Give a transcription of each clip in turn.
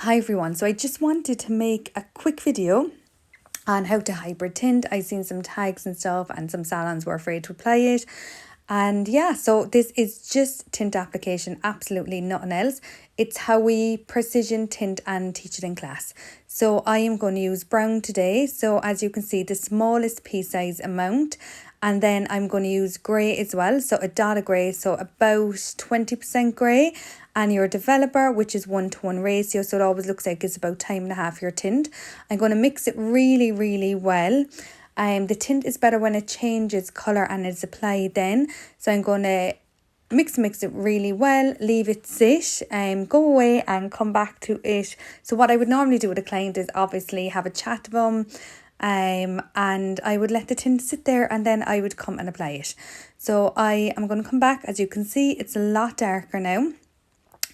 Hi everyone, so I just wanted to make a quick video on how to hybrid tint. I've seen some tags and stuff and some salons were afraid to apply it. And yeah, so this is just tint application, absolutely nothing else. It's how we precision tint and teach it in class. So I am going to use brown today. So as you can see, the smallest pea size amount. And then I'm going to use grey as well. So a dot of grey, so about 20% grey. And your developer, which is 1-to-1 ratio. So it always looks like it's about time and a half your tint. I'm going to mix it really, really well. The tint is better when it changes colour and it's applied then. So I'm going to mix it really well, leave it sit, go away and come back to it. So what I would normally do with a client is obviously have a chat to them, and I would let the tint sit there and then I would come and apply it. So I am going to come back. As you can see, it's a lot darker now.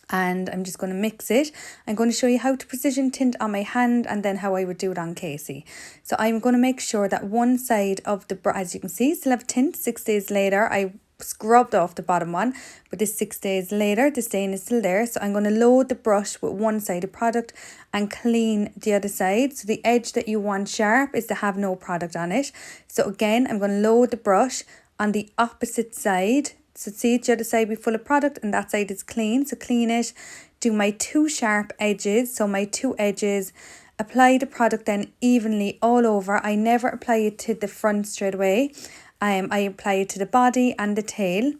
And I'm just going to mix it. I'm going to show you how to precision tint on my hand and then how I would do it on Casey. So I'm going to make sure that one side of the brush, as you can see, still have tint 6 days later. I scrubbed off the bottom one, but this 6 days later, the stain is still there. So I'm going to load the brush with one side of product and clean the other side. So the edge that you want sharp is to have no product on it. So again, I'm going to load the brush on the opposite side. So see, the other side be full of product and that side is clean. So clean it, do my two sharp edges. So my two edges, apply the product then evenly all over. I never apply it to the front straight away. I apply it to the body and the tail.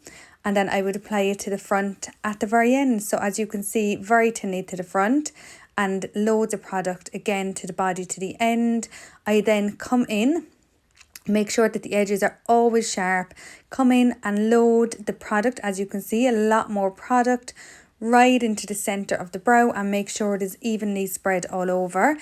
And then I would apply it to the front at the very end. So as you can see, very thinly to the front and loads of product again to the body to the end. I then come in. Make sure that the edges are always sharp. Come in and load the product. As you can see, a lot more product right into the center of the brow and make sure it is evenly spread all over.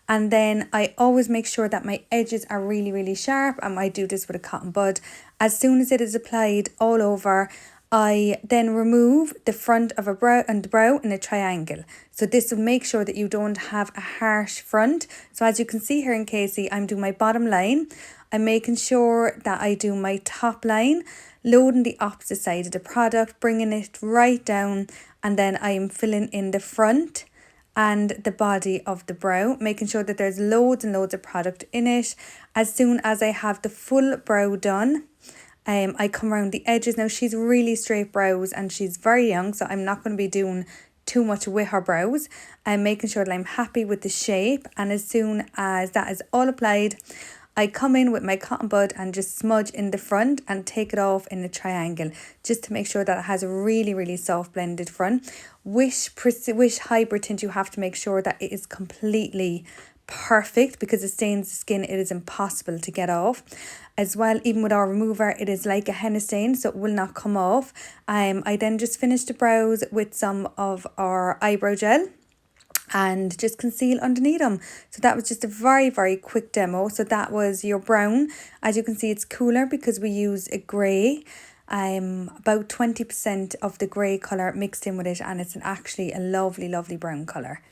And then I always make sure that my edges are really, really sharp. And I do this with a cotton bud. As soon as it is applied all over, I then remove the front of a brow and the brow in a triangle. So this will make sure that you don't have a harsh front. So as you can see here in Casey, I'm doing my bottom line. I'm making sure that I do my top line, loading the opposite side of the product, bringing it right down, and then I am filling in the front and the body of the brow, making sure that there's loads and loads of product in it. As soon as I have the full brow done, I come around the edges. Now she's really straight brows and she's very young, so I'm not going to be doing too much with her brows. I'm making sure that I'm happy with the shape, and as soon as that is all applied, I come in with my cotton bud and just smudge in the front and take it off in a triangle just to make sure that it has a really, really soft blended front. Which hybrid tint you have to make sure that it is completely perfect because it stains the skin. It is impossible to get off. As well, even with our remover, it is like a henna stain, so it will not come off. I then just finish the brows with some of our eyebrow gel and just conceal underneath them. So that was just a very, very quick demo. So that was your brown. As you can see, it's cooler because we use a grey. About 20% of the grey colour mixed in with it, and it's actually a lovely, lovely brown colour.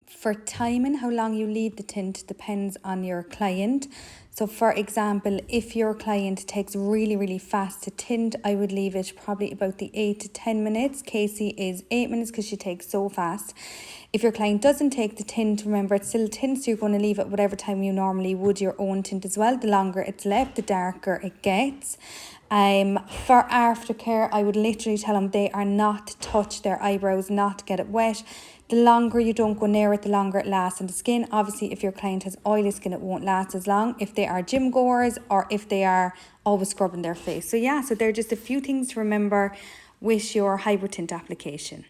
For timing, how long you leave the tint depends on your client. So for example, if your client takes really, really fast to tint, I would leave it probably about the 8 to 10 minutes. Casey is 8 minutes because she takes so fast. If your client doesn't take the tint, remember it's still tint, so you're going to leave it whatever time you normally would your own tint as well. The longer it's left, the darker it gets. For aftercare, I would literally tell them they are not to touch their eyebrows, not to get it wet. The longer you don't go near it, the longer it lasts on the skin. Obviously, if your client has oily skin, it won't last as long. If they are gym goers or if they are always scrubbing their face. So yeah, so there are just a few things to remember with your hybrid tint application.